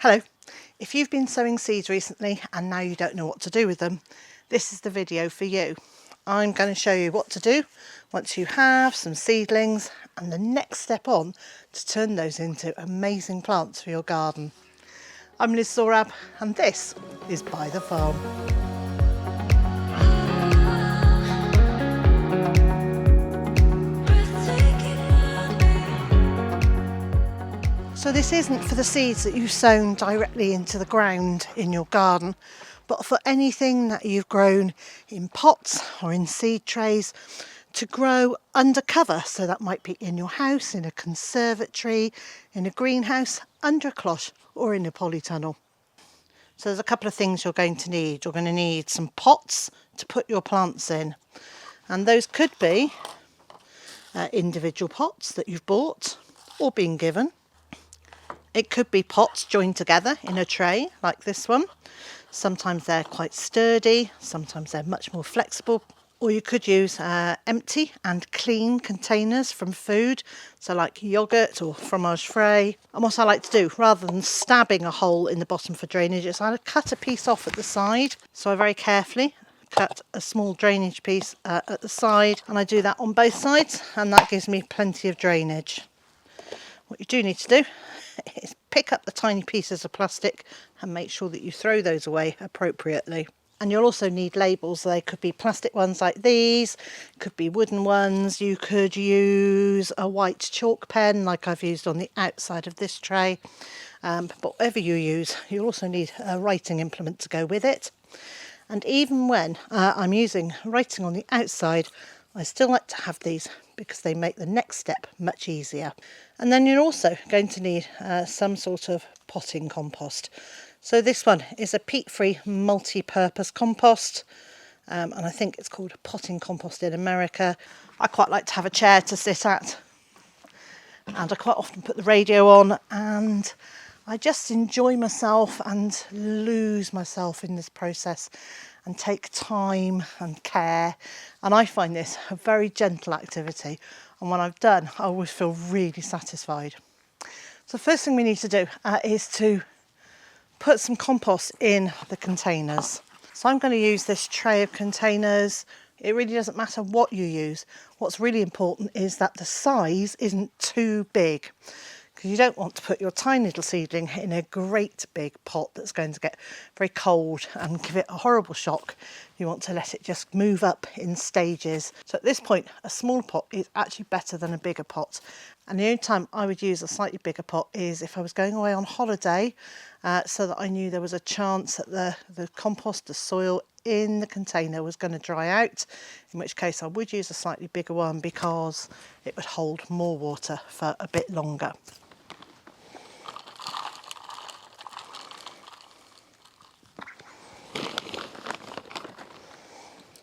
Hello, if you've been sowing seeds recently and now you don't know what to do with them, this is the video for you. I'm going to show you what to do once you have some seedlings and the next step on to turn those into amazing plants for your garden. I'm Zorab and this is Byther Farm. So this isn't for the seeds that you've sown directly into the ground in your garden, but for anything that you've grown in pots or in seed trays to grow under cover. So that might be in your house, in a conservatory, in a greenhouse, under a cloche or in a polytunnel. So there's a couple of things you're going to need. You're going to need some pots to put your plants in, and those could be individual pots that you've bought or been given. It could be pots joined together in a tray like this one. Sometimes they're quite sturdy, sometimes they're much more flexible. Or you could use empty and clean containers from food, so like yoghurt or fromage frais. And what I like to do, rather than stabbing a hole in the bottom for drainage, is I cut a piece off at the side. So I very carefully cut a small drainage piece at the side, and I do that on both sides, and that gives me plenty of drainage. What you do need to do is pick up the tiny pieces of plastic and make sure that you throw those away appropriately. And you'll also need labels. They could be plastic ones like these, could be wooden ones. You could use a white chalk pen like I've used on the outside of this tray. But whatever you use, you'll also need a writing implement to go with it. And even when I'm using writing on the outside, I still like to have these because they make the next step much easier. And then you're also going to need some sort of potting compost. So this one is a peat-free multi-purpose compost, and I think it's called potting compost in America. I quite like to have a chair to sit at, and I quite often put the radio on, and I just enjoy myself and lose myself in this process and take time and care. And I find this a very gentle activity. And when I've done, I always feel really satisfied. So the first thing we need to do is to put some compost in the containers. So I'm going to use this tray of containers. It really doesn't matter what you use. What's really important is that the size isn't too big, because you don't want to put your tiny little seedling in a great big pot that's going to get very cold and give it a horrible shock. You want to let it just move up in stages. So at this point, a smaller pot is actually better than a bigger pot. And the only time I would use a slightly bigger pot is if I was going away on holiday, so that I knew there was a chance that the compost, the soil in the container was going to dry out, in which case I would use a slightly bigger one because it would hold more water for a bit longer.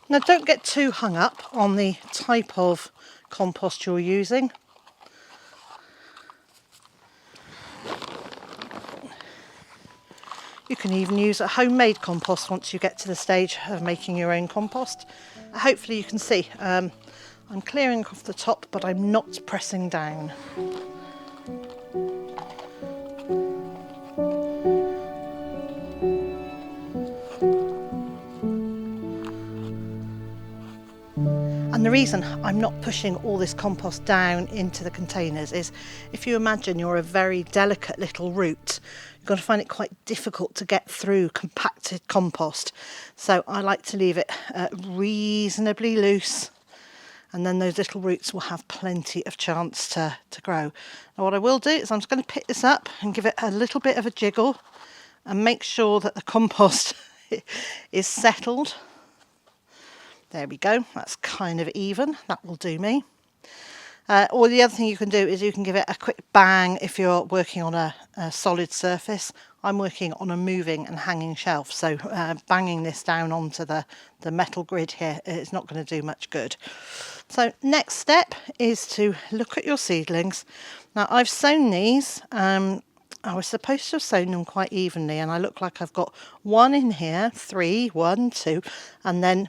Now don't get too hung up on the type of compost you're using. You can even use a homemade compost once you get to the stage of making your own compost. Hopefully you can see I'm clearing off the top, but I'm not pressing down. And the reason I'm not pushing all this compost down into the containers is, if you imagine you're a very delicate little root, you're going to find it quite difficult to get through compacted compost. So I like to leave it reasonably loose, and then those little roots will have plenty of chance to grow. Now what I will do is I'm just going to pick this up and give it a little bit of a jiggle and make sure that the compost is settled. There we go, that's kind of even, that will do me. Or the other thing you can do is you can give it a quick bang if you're working on a solid surface. I'm working on a moving and hanging shelf, so banging this down onto the metal grid here is not going to do much good. So next step is to look at your seedlings. Now I've sown these, I was supposed to have sown them quite evenly, and I look like I've got one in here, 3, 1, 2, and then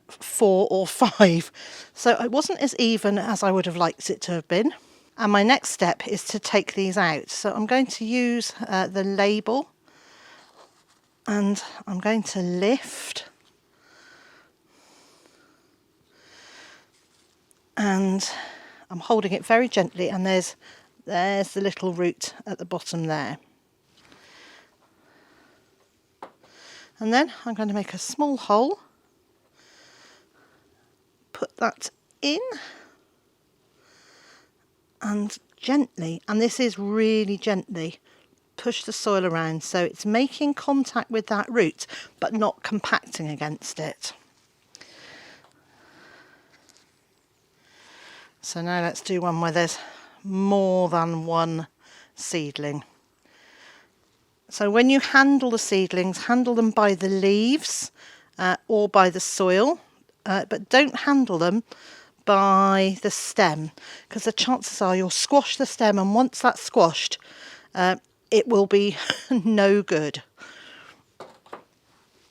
4 or 5. So it wasn't as even as I would have liked it to have been. And my next step is to take these out. So I'm going to use the label, and I'm going to lift, and I'm holding it very gently, and there's the little root at the bottom there. And then I'm going to make a small hole, put that in, and gently, and this is really gently, push the soil around so it's making contact with that root but not compacting against it. So now let's do one where there's more than one seedling. So when you handle the seedlings, handle them by the leaves or by the soil, but don't handle them by the stem, because the chances are you'll squash the stem, and once that's squashed, it will be no good.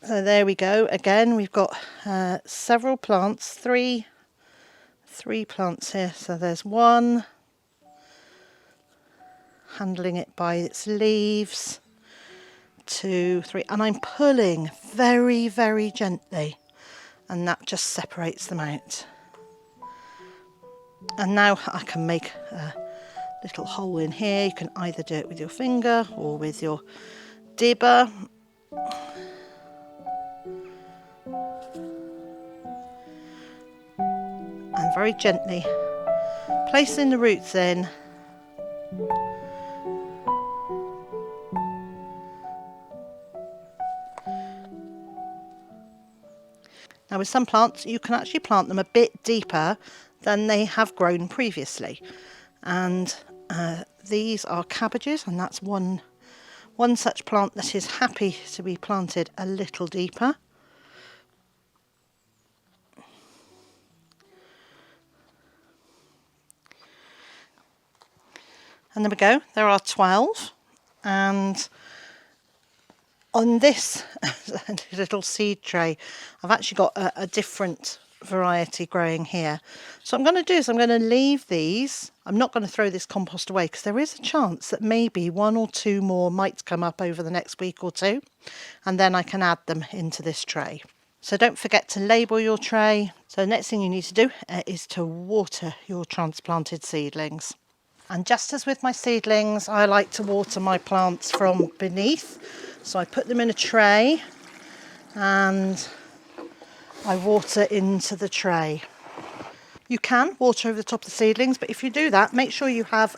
So there we go. Again, we've got several plants, three plants here. So there's one, handling it by its leaves, 2, 3, and I'm pulling very, very gently, and that just separates them out. And now I can make a little hole in here. You can either do it with your finger or with your dibber. And very gently placing the roots in. Now with some plants you can actually plant them a bit deeper than they have grown previously, and these are cabbages, and that's one such plant that is happy to be planted a little deeper. And there we go, there are 12, and on this little seed tray I've actually got a different variety growing here. So what I'm going to do is I'm going to leave these. I'm not going to throw this compost away, because there is a chance that maybe 1 or 2 more might come up over the next week or 2, and then I can add them into this tray. So don't forget to label your tray. So the next thing you need to do is to water your transplanted seedlings. And just as with my seedlings, I like to water my plants from beneath. So I put them in a tray and I water into the tray. You can water over the top of the seedlings, but if you do that, make sure you have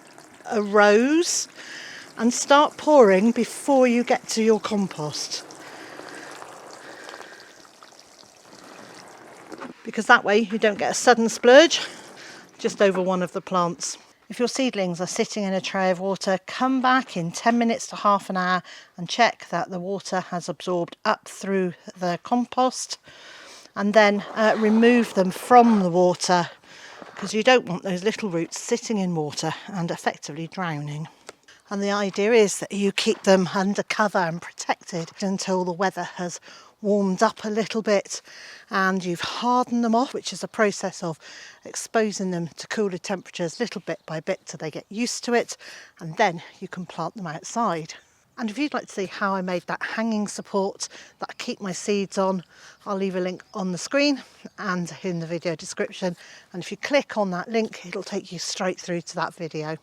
a rose and start pouring before you get to your compost. Because that way you don't get a sudden splurge just over one of the plants. If your seedlings are sitting in a tray of water, come back in 10 minutes to half an hour and check that the water has absorbed up through the compost, and then remove them from the water, because you don't want those little roots sitting in water and effectively drowning. And the idea is that you keep them under cover and protected until the weather has warmed up a little bit and you've hardened them off, which is a process of exposing them to cooler temperatures little bit by bit till they get used to it, and then you can plant them outside. And if you'd like to see how I made that hanging support that I keep my seeds on, I'll leave a link on the screen and in the video description. And if you click on that link, it'll take you straight through to that video.